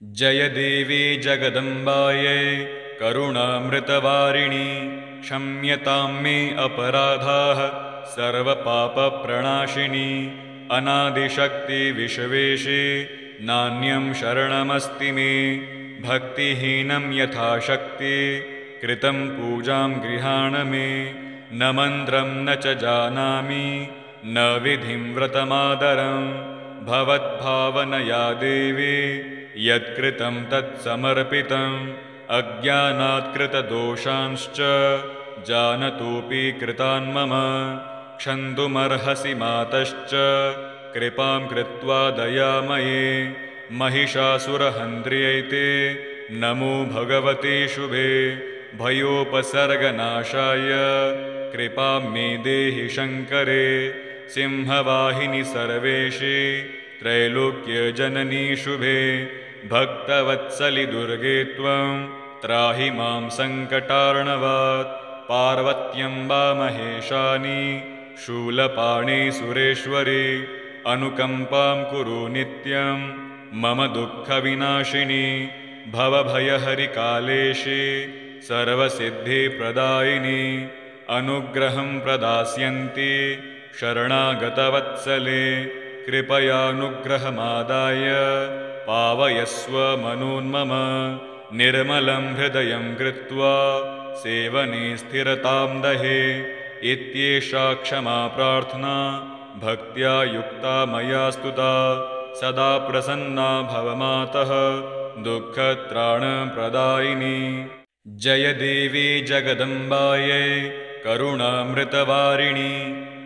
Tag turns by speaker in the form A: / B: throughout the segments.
A: जय देवी जगदम्बायै करुणामृतवारिणि क्षम्यतां मे अपराधाः सर्वपापप्रणाशिनि अनादिशक्ति विश्वेशे नान्यं शरणमस्ति मे भक्तिहीनं यथाशक्ति कृतं पूजां गृहाण मे न मन्त्रं न च जानामि न विधिं व्रतमादरं भवद्भावनया देवी यत्कृतं तत्समर्पितम् अज्ञानात् कृतदोषांश्च जानतोऽपि कृतान् मम क्षन्तुमर्हसि मातश्च कृपां कृत्वा दयामये महिषासुरहन्त्र्यै नमो भगवते शुभे भयोपसर्गनाशाय कृपां मे देहि शङ्करे सिंहवाहिनि सर्वेशे त्रैलोक्यजननी शुभे भक्तवत्सलि दुर्गे त्वं त्राहि मां सङ्कटार्णवात् पार्वत्यम्बा महेशानि शूलपाणे सुरेश्वरी अनुकम्पां कुरु नित्यं मम दुःखविनाशिनि भवभयहरिकालेशे सर्वसिद्धिप्रदायिनि अनुग्रहं प्रदास्यन्ति शरणागतवत्सले कृपयानुग्रहमादाय पावयस्व मनोन्मम निर्मलं हृदयं कृत्वा सेवने स्थिरतां दहे इत्येषा क्षमा प्रार्थना भक्त्या युक्ता मया स्तुता सदा प्रसन्ना भव मातः दुःखत्राणप्रदायिनी जय देवी जगदम्बायै करुणामृतवारिणि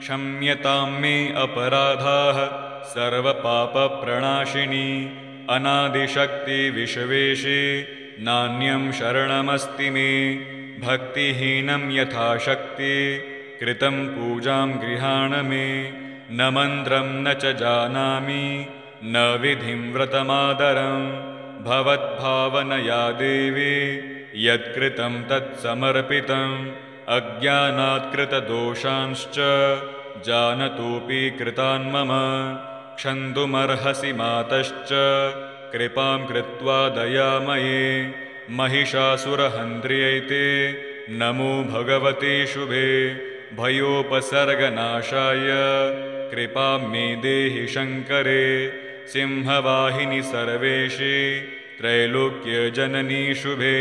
A: क्षम्यतां मे अपराधाः सर्वपापप्रणाशिनि अनादिशक्ति विश्वेशे नान्यं शरणमस्ति मे भक्तिहीनं यथाशक्ति कृतं पूजां गृहाण मे न मन्त्रं न च जानामि न विधिं व्रतमादरं भवद्भावनया देवी यत्कृतं तत्समर्पितम् अज्ञानात् कृतदोषांश्च जानतोऽपि कृतान् मम क्षन्तुमर्हसि मातश्च कृपां कृत्वा दयामये महिषासुरहन्त्र्यै नमो भगवते शुभे भयोपसर्गनाशाय कृपां मे देहि शङ्करे सिंहवाहिनि सर्वेशे त्रैलोक्यजननी शुभे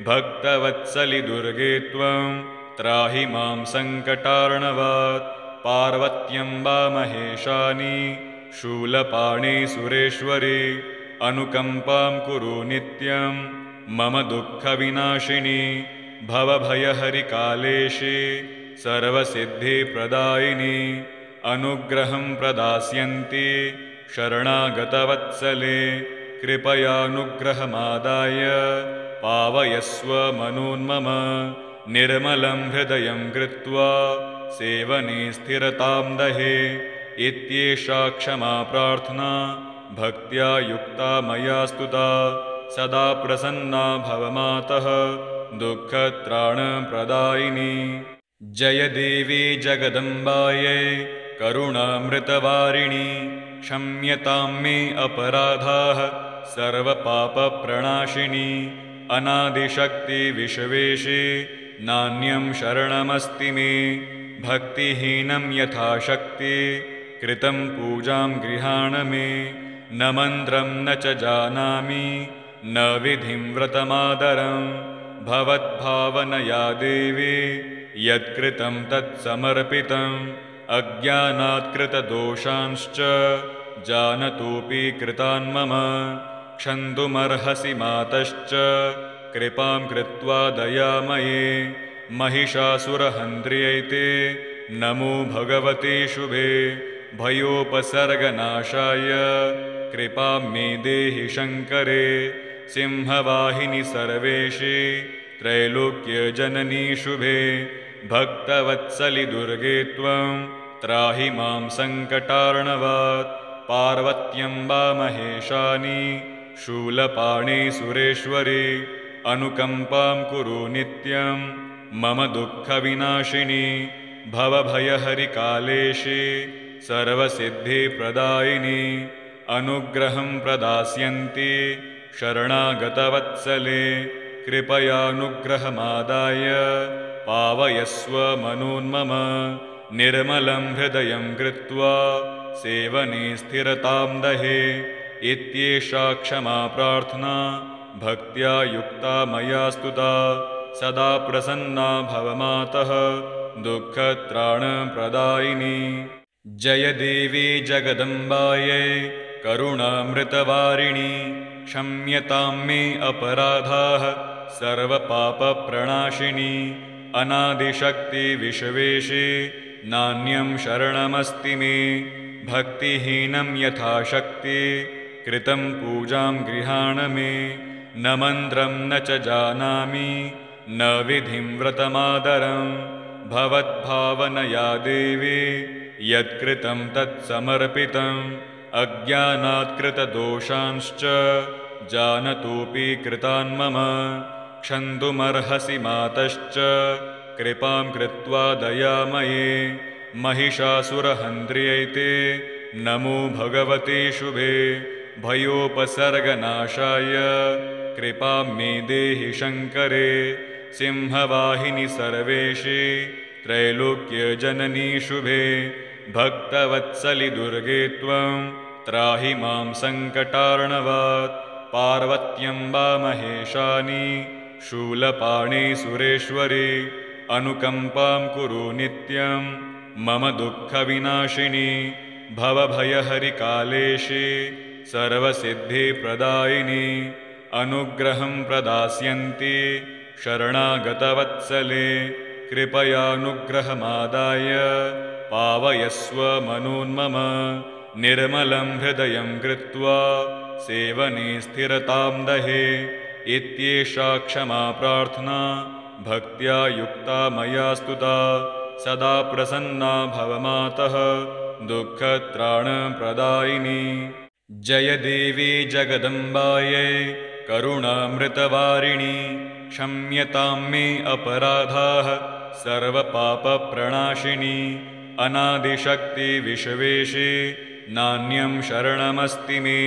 A: भक्तवत्सलि दुर्गे त्वं त्राहि मां सङ्कटार्णवात् पार्वत्यम्बा महेशानि शूलपाणे सुरेश्वरी अनुकम्पां कुरु नित्यं मम दुःखविनाशिनि भवभयहरिकालेशे सर्वसिद्धिप्रदायिनि अनुग्रहं प्रदास्यन्ति शरणागतवत्सले कृपयानुग्रहमादाय पावयस्व मनोन्मम निर्मलं हृदयं कृत्वा सेवने स्थिरतां दहे इत्येषा क्षमा प्रार्थना भक्त्या युक्ता मया स्तुता सदा प्रसन्ना भव मातः दुःखत्राणप्रदायिनी जय देवी जगदम्बायै करुणामृतवारिणि क्षम्यतां मे अपराधाः सर्वपापप्रणाशिनि अनादिशक्ति विश्वेशे नान्यं शरणमस्ति मे भक्तिहीनं यथाशक्ति कृतं पूजां गृहाण मे न मन्त्रं न च जानामि न विधिं व्रतमादरं भवद्भावनया देवी यत्कृतं तत्समर्पितम् अज्ञानात् कृतदोषांश्च जानतोऽपि कृतान् मम क्षन्तुमर्हसि मातश्च कृपां कृत्वा दयामये महिषासुरहन्त्र्यै नमो भगवते शुभे भयोपसर्गनाशाय कृपां मे देहि शङ्करे सिंहवाहिनि सर्वेशे त्रैलोक्यजननी शुभे भक्तवत्सलि दुर्गे त्वं त्राहि मां सङ्कटार्णवात् पार्वत्यम्बा महेशानि शूलपाणे सुरेश्वरी अनुकम्पां कुरु नित्यं मम दुःखविनाशिनि भवभयहरिकालेशे सर्वसिद्धिप्रदायिनि अनुग्रहं प्रदास्यन्ति शरणागतवत्सले कृपयानुग्रहमादाय पावयस्व मनोन्मम निर्मलं हृदयं कृत्वा सेवने स्थिरतां दहे इत्येषा क्षमा प्रार्थना भक्त्या युक्ता मया स्तुता सदा प्रसन्ना भव मातः दुःखत्राणप्रदायिनी। जय देवी जगदम्बायै करुणामृतवारिणी क्षम्यतां मे अपराधाः सर्वपापप्रणाशिनी अनादिशक्ति विश्वेशे नान्यं शरणमस्ति मे भक्तिहीनं यथाशक्ति कृतं पूजां गृहाण मे न मन्त्रं न च जानामि न विधिं व्रतमादरं भवद्भावनया देवी यत्कृतं तत्समर्पितम् अज्ञानात् कृतदोषांश्च जानतोऽपि कृतान् मम क्षन्तुमर्हसि मातश्च कृपां कृत्वा दयामये महिषासुरहन्त्र्यै नमो भगवते शुभे भयोपसर्गनाशाय कृपां मे देहि शङ्करे सिंहवाहिनि सर्वेशे त्रैलोक्यजननी शुभे भक्तवत्सलि दुर्गे त्वं त्राहि मां सङ्कटार्णवात् पार्वत्यम्बा महेशानि शूलपाणि सुरेश्वरि अनुकम्पां कुरु नित्यं मम दुःखविनाशिनि भवभयहरिकालेशे सर्वसिद्धिप्रदायिनि अनुग्रहं प्रदास्यन्ति शरणागतवत्सले कृपयानुग्रहमादाय पावयस्व मनोन्मम निर्मलं हृदयं कृत्वा सेवने स्थिरतां दहे इत्येषा क्षमा प्रार्थना भक्त्या युक्ता मया स्तुता सदा प्रसन्ना भव मातः दुःखत्राणप्रदायिनी। जय देवी जगदम्बायै करुणामृतवारिणी क्षम्यतां मे अपराधाः सर्वपापप्रणाशिनी अनादिशक्ति विश्वेशे नान्यं शरणमस्ति मे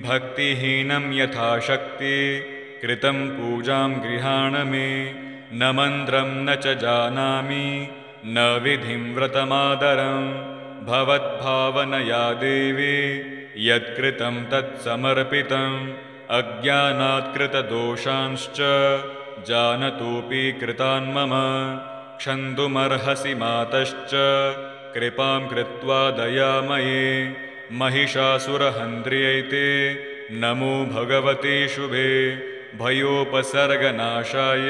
A: भक्तिहीनं यथाशक्ति कृतं पूजां गृहाण मे न मन्त्रं न च जानामि न विधिं व्रतमादरं भवद्भावनया देवी यत्कृतं तत्समर्पितम् अज्ञानात् कृतदोषांश्च जानतोऽपि कृतान् मम क्षन्तुमर्हसि मातश्च कृपां कृत्वा दयामये महिषासुरहन्त्र्यै नमो भगवते शुभे भयोपसर्गनाशाय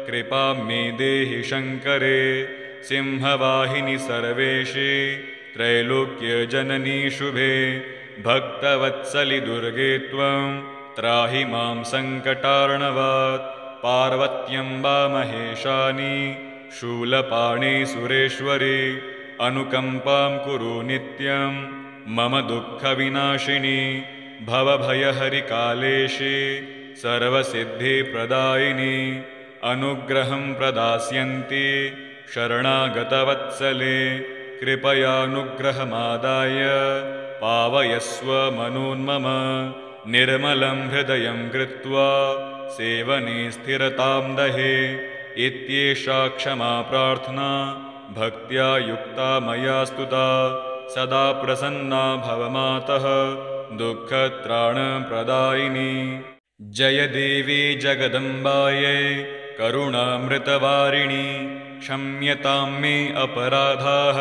A: कृपां मे देहि शङ्करे सिंहवाहिनि सर्वेशे त्रैलोक्यजननी शुभे भक्तवत्सलि दुर्गे त्वं त्राहि मां सङ्कटार्णवात् पार्वत्यम्बा महेशानि शूलपाणि सुरेश्वरि अनुकम्पां कुरु नित्यं मम दुःखविनाशिनि भवभयहरिकालेशे सर्वसिद्धिप्रदायिनि अनुग्रहं प्रदास्यन्ति शरणागतवत्सले कृपयानुग्रहमादाय पावयस्व मनोन्मम निर्मलं हृदयं कृत्वा सेवने स्थिरतां दहे इत्येषा क्षमा प्रार्थना भक्त्या युक्ता मया स्तुता सदा प्रसन्ना भव मातः दुःखत्राणप्रदायिनी। जय देवी जगदम्बायै करुणामृतवारिणी क्षम्यतां मे अपराधाः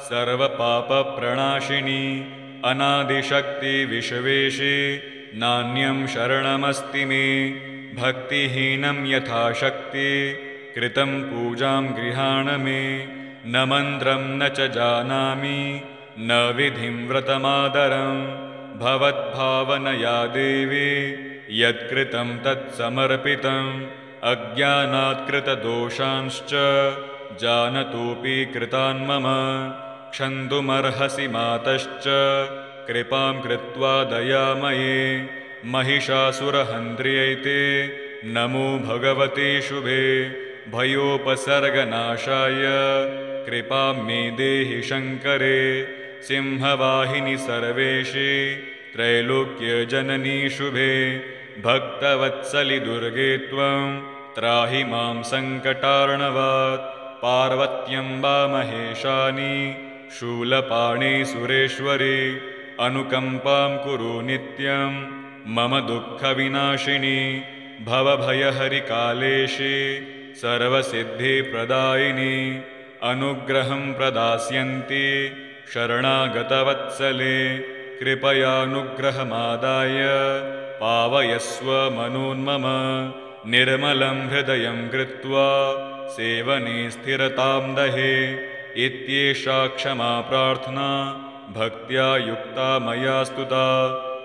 A: सर्वपापप्रणाशिनी अनादिशक्ति विश्वेशे नान्यं शरणमस्ति मे भक्तिहीनं यथाशक्ति कृतं पूजां गृहाण मे न मन्त्रं न च जानामि न विधिं व्रतमादरं भवद्भावनया देवी यत्कृतं तत्समर्पितम् अज्ञानात् कृतदोषांश्च जानतोऽपि कृतान् मम क्षन्तुमर्हसि मातश्च कृपां कृत्वा दयामये महिषासुरहन्त्र्यै नमो भगवते शुभे भयोपसर्गनाशाय कृपां मे देहि शङ्करे सिंहवाहिनि सर्वेशे त्रैलोक्यजननी शुभे भक्तवत्सलि दुर्गे त्वं त्राहि मां सङ्कटार्णवात् पार्वत्यम्बा महेशानि शूलपाणि सुरेश्वरि अनुकम्पां कुरु नित्यं मम दुःखविनाशिनि भवभयहरिकालेशे सर्वसिद्धिप्रदायिनि अनुग्रहं प्रदास्यन्ति शरणागतवत्सले कृपयानुग्रहमादाय पावयस्व मनोन्मम निर्मलं हृदयं कृत्वा सेवने स्थिरतां दहे इत्येषा क्षमा प्रार्थना भक्त्या युक्ता मया स्तुता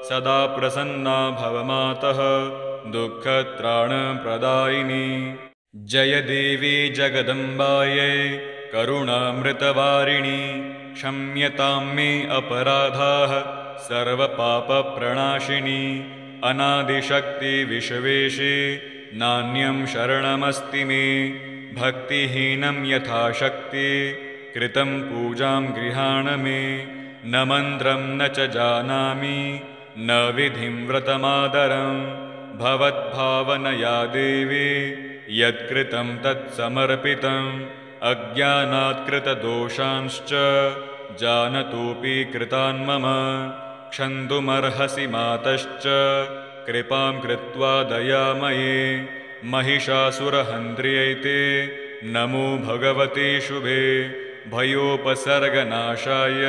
A: सदा प्रसन्ना भव मातः दुःखत्राणप्रदायिनी। जय देवी जगदम्बायै करुणामृतवारिणि क्षम्यतां मे अपराधाः सर्वपापप्रणाशिनि अनादिशक्ति विश्वेशे नान्यं शरणमस्ति मे भक्तिहीनं यथाशक्ति कृतं पूजां गृहाण मे न मन्त्रं न च जानामि न विधिं व्रतमादरं भवद्भावनया देवी यत्कृतं तत्समर्पितम् अज्ञानात् कृतदोषांश्च जानतोऽपि कृतान् मम क्षन्तुमर्हसि मातश्च कृपां कृत्वा दयामये महिषासुरहन्त्र्यै नमो भगवते शुभे भयोपसर्गनाशाय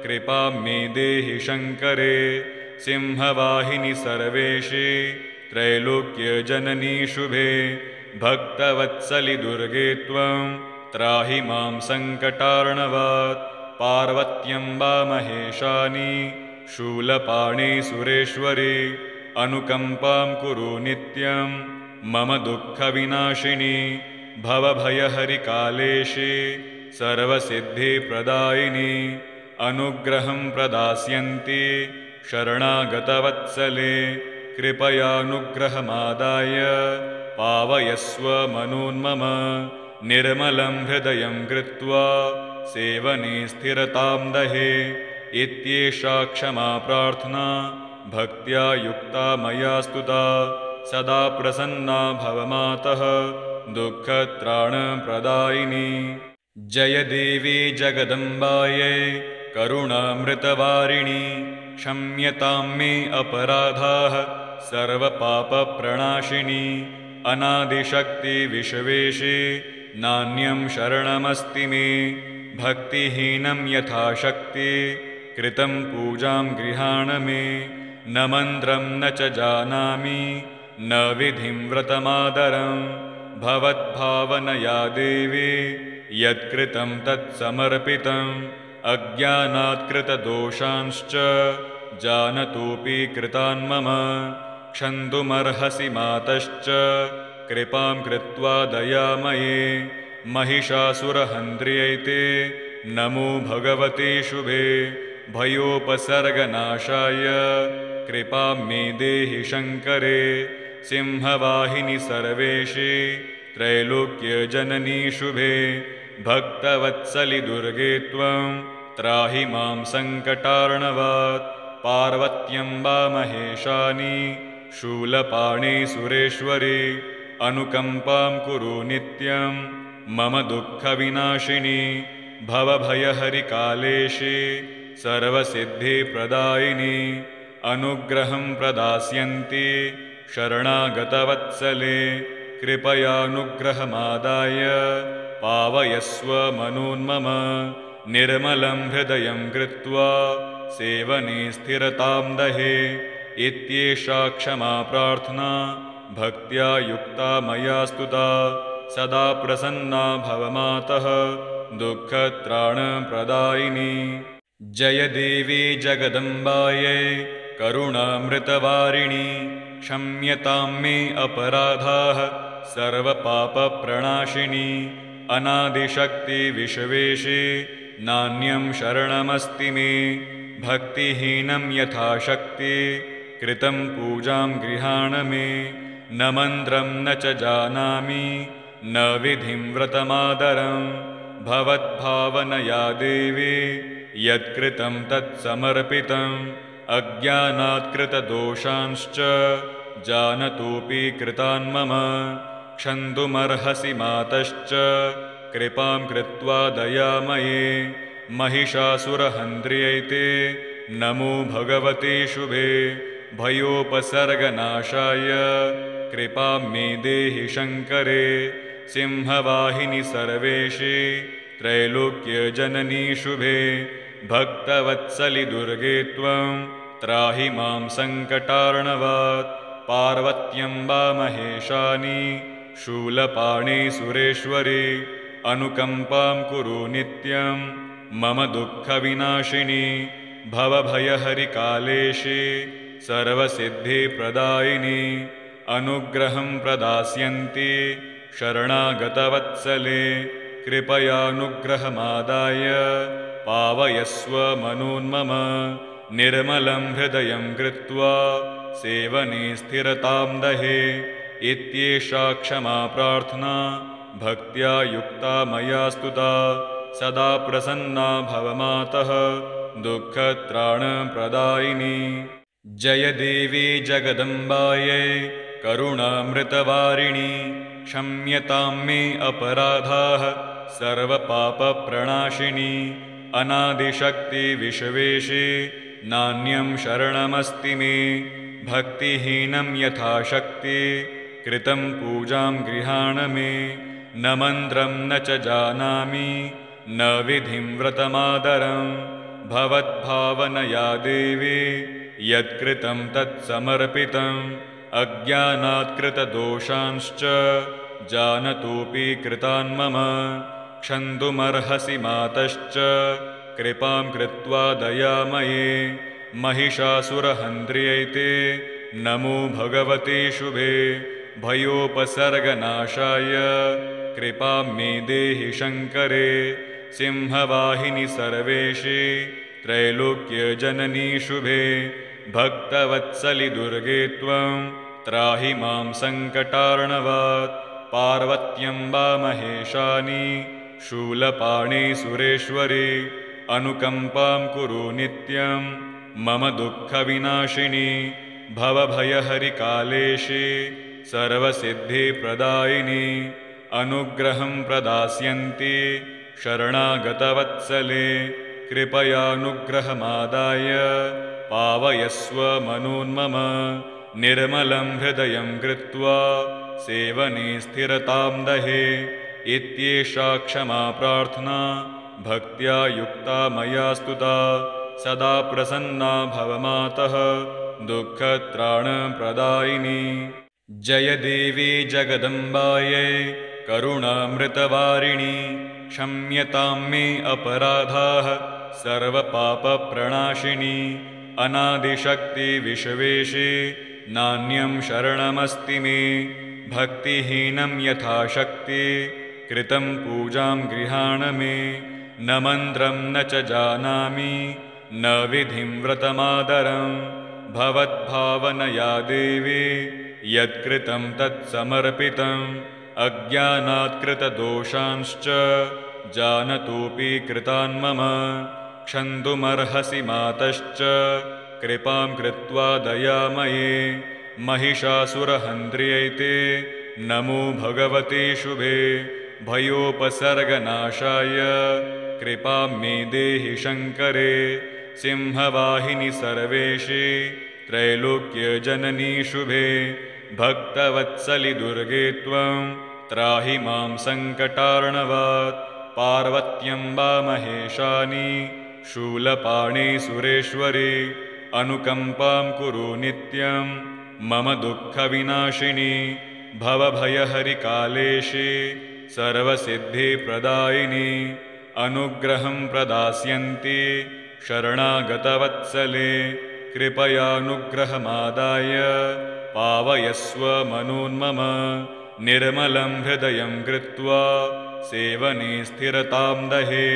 A: कृपां मे देहि शङ्करे सिंहवाहिनि सर्वेशे त्रैलोक्यजननी शुभे भक्तवत्सलि दुर्गे त्वं त्राहि मां सङ्कटार्णवात् पार्वत्यम्बा महेशानि शूलपाणि सुरेश्वरि अनुकम्पां कुरु नित्यं मम दुःखविनाशिनि भवभयहरिकालेशे सर्वसिद्धिप्रदायिनि अनुग्रहं प्रदास्यन्ति शरणागतवत्सले कृपयानुग्रहमादाय पावयस्व मनोन्मम निर्मलं हृदयं कृत्वा सेवने स्थिरतां दहे इत्येषा क्षमा प्रार्थना भक्त्या युक्ता मया स्तुता सदा प्रसन्ना भव मातः दुःखत्राणप्रदायिनी। जय देवी जगदम्बायै करुणामृतवारिणि क्षम्यतां मे अपराधाः सर्वपापप्रणाशिनि अनादिशक्ति विश्वेशे नान्यं शरणमस्ति मे भक्तिहीनं यथाशक्ति कृतं पूजां गृहाण मे न मन्त्रं न च जानामि न विधिं व्रतमादरं भवद्भावनया देवी यत्कृतं तत्समर्पितम् अज्ञानात् कृतदोषांश्च जानतोऽपि कृतान् मम क्षन्तुमर्हसि मातश्च कृपां कृत्वा दयामये महिषासुरहन्त्र्यै नमो भगवते शुभे भयोपसर्गनाशाय कृपां मे देहि शङ्करे सिंहवाहिनि सर्वेशे त्रैलोक्यजननी शुभे भक्तवत्सलि दुर्गे त्वं त्राहि मां सङ्कटार्णवात् पार्वत्यम्बा महेशानि शूलपाणि सुरेश्वरि अनुकम्पां कुरु नित्यं मम दुःखविनाशिनि भवभयहरिकालेशे सर्वसिद्धिप्रदायिनि अनुग्रहं प्रदास्यन्ति शरणागतवत्सले कृपयानुग्रहमादाय पावयस्व मनोन्मम निर्मलं हृदयं कृत्वा सेवने स्थिरतां दहे इत्येषा क्षमा प्रार्थना भक्त्या युक्ता मया स्तुता सदा प्रसन्ना भव मातः दुःखत्राणप्रदायिनी। जय देवी जगदम्बायै करुणामृतवारिणि क्षम्यतां मे अपराधाः सर्वपापप्रणाशिनि अनादिशक्ति विश्वेशे नान्यं शरणमस्ति मे भक्तिहीनं यथाशक्ति कृतं पूजां गृहाण मे न मन्त्रं न च जानामि न विधिं व्रतमादरं भवद्भावनया देवी यत्कृतं तत्समर्पितम् अज्ञानात् कृतदोषांश्च जानतोऽपि कृतान् मम क्षन्तुमर्हसि मातश्च कृपां कृत्वा दयामये महिषासुरहन्त्र्यै नमो भगवते शुभे भयोपसर्गनाशाय कृपां मे देहि शङ्करे सिंहवाहिनि सर्वेशे त्रैलोक्यजननी शुभे भक्तवत्सलि दुर्गे त्वं त्राहि मां सङ्कटार्णवात् पार्वत्यम्बा महेशानि शूलपाणे सुरेश्वरी अनुकम्पां कुरु नित्यं मम दुःखविनाशिनी भवभयहरिकालेशे सर्वसिद्धिप्रदायिनी अनुग्रहं प्रदास्यन्ति शरणागतवत्सले कृपयानुग्रहमादाय पावयस्व मनोन्मम निर्मलं हृदयं कृत्वा सेवने स्थिरतां दहे इत्येषा क्षमा प्रार्थना भक्त्या युक्ता मया स्तुता सदा प्रसन्ना भव मातः दुःखत्राणप्रदायिनी जय देवी जगदम्बायै करुणामृतवारिणी क्षम्यतां मे अपराधाः सर्वपापप्रणाशिनी अनादिशक्तिविश्वेशे नान्यं शरणमस्ति मे भक्तिहीनं यथाशक्ति कृतं पूजां गृहाण मे न मन्त्रं न च जानामि न विधिं व्रतमादरं भवद्भावनया देवी यत्कृतं तत्समर्पितम् अज्ञानात् कृतदोषांश्च जानतोऽपि कृतान् मम क्षन्तुमर्हसि मातश्च कृपां कृत्वा दयामये महिषासुरहन्त्र्यै नमो भगवते शुभे भयोपसर्गनाशाय कृपां मे देहि शङ्करे सिंहवाहिनि सर्वेशे त्रैलोक्यजननी शुभे भक्तवत्सलि दुर्गे त्वं त्राहि मां सङ्कटार्णवात् पार्वत्यम्बा महेशानि शूलपाणे सुरेश्वरी अनुकम्पां कुरु नित्यं मम दुःखविनाशिनी भवभयहरिकालेशे सर्वसिद्धिप्रदायिनी अनुग्रहं प्रदास्यन्ति शरणागतवत्सले कृपयानुग्रहमादाय पावयस्व मनोन्मम निर्मलं हृदयं कृत्वा सेवने स्थिरतां दहे इत्येषा क्षमा प्रार्थना भक्त्या युक्ता मया स्तुता सदा प्रसन्ना भव मातः दुःखत्राणप्रदायिनी जय देवी जगदम्बायै करुणामृतवारिणी क्षम्यतां मे अपराधाः सर्वपापप्रणाशिनी अनादिशक्तिविश्वेशे नान्यं शरणमस्ति मे भक्तिहीनं यथाशक्ति कृतं पूजां गृहाण मे न मन्त्रं न च जानामि न विधिं व्रतमादरं भवद्भावनया देवी यत्कृतं तत्समर्पितम् अज्ञानात् कृतदोषांश्च जानतोऽपि कृतान् मम क्षन्तुमर्हसि मातश्च कृपां कृत्वा दयामये महिषासुरहन्त्र्यै नमो भगवते शुभे भयोपसर्गनाशाय कृपां मे देहि शङ्करे सिंहवाहिनि सर्वेशे त्रैलोक्यजननी शुभे भक्तवत्सलि दुर्गे त्वं त्राहि मां सङ्कटार्णवात् पार्वत्यम्बा महेशानि शूलपाणे सुरेश्वरी अनुकम्पां कुरु नित्यं मम दुःखविनाशिनी भवभयहरिकालेशे सर्वसिद्धिप्रदायिनी अनुग्रहं प्रदास्यन्ति शरणागतवत्सले कृपयानुग्रहमादाय पावयस्व मनोन्मम निर्मलं हृदयं कृत्वा सेवने स्थिरतां दहे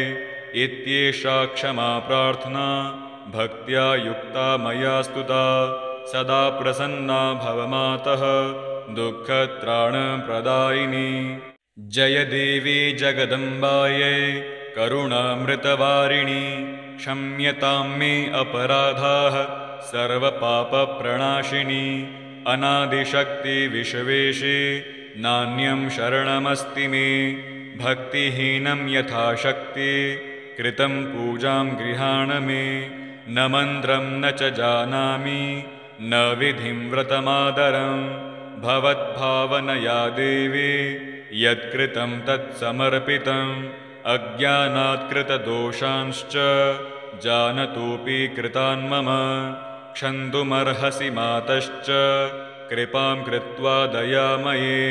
A: इत्येषा क्षमा प्रार्थना भक्त्या युक्ता मया स्तुता सदा प्रसन्ना भव मातः दुःखत्राणप्रदायिनी जय देवी जगदम्बायै करुणामृतवारिणी क्षम्यतां मे अपराधाः सर्वपापप्रणाशिनी अनादिशक्तिविश्वेशे नान्यं शरणमस्ति मे भक्तिहीनं यथाशक्ति कृतं पूजां गृहाण मे न मन्त्रं न च जानामि न विधिं व्रतमादरं भवद्भावनया देवी यत्कृतं तत्समर्पितम् अज्ञानात् कृतदोषांश्च जानतोऽपि कृतान् मम क्षन्तुमर्हसि मातश्च कृपां कृत्वा दयामये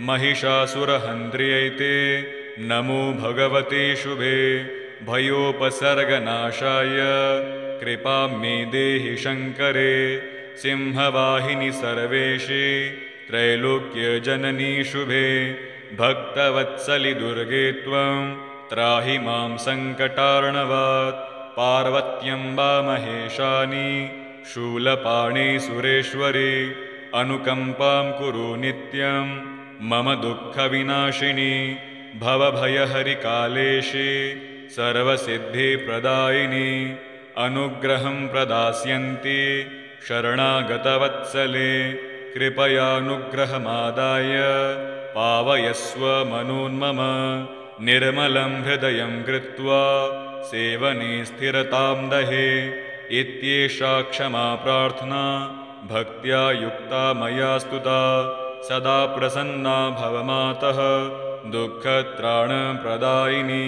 A: महिषासुरहन्त्र्यै नमो भगवते शुभे भयोपसर्गनाशाय कृपां मे देहि शङ्करे सिंहवाहिनि सर्वेशे त्रैलोक्यजननी शुभे भक्तवत्सलि दुर्गे त्वं त्राहि मां सङ्कटार्णवात् पार्वत्यम्बा महेशानि शूलपाणे सुरेश्वरी अनुकम्पां कुरु नित्यं मम दुःखविनाशिनी भवभयहरिकालेशे सर्वसिद्धिप्रदायिनी अनुग्रहं प्रदास्यन्ति शरणागतवत्सले कृपयानुग्रहमादाय पावयस्व मनोन्मम निर्मलं हृदयं कृत्वा सेवने स्थिरतां दहे इत्येषा क्षमा प्रार्थना भक्त्या युक्ता मया स्तुता सदा प्रसन्ना भव मातः दुःखत्राणप्रदायिनी।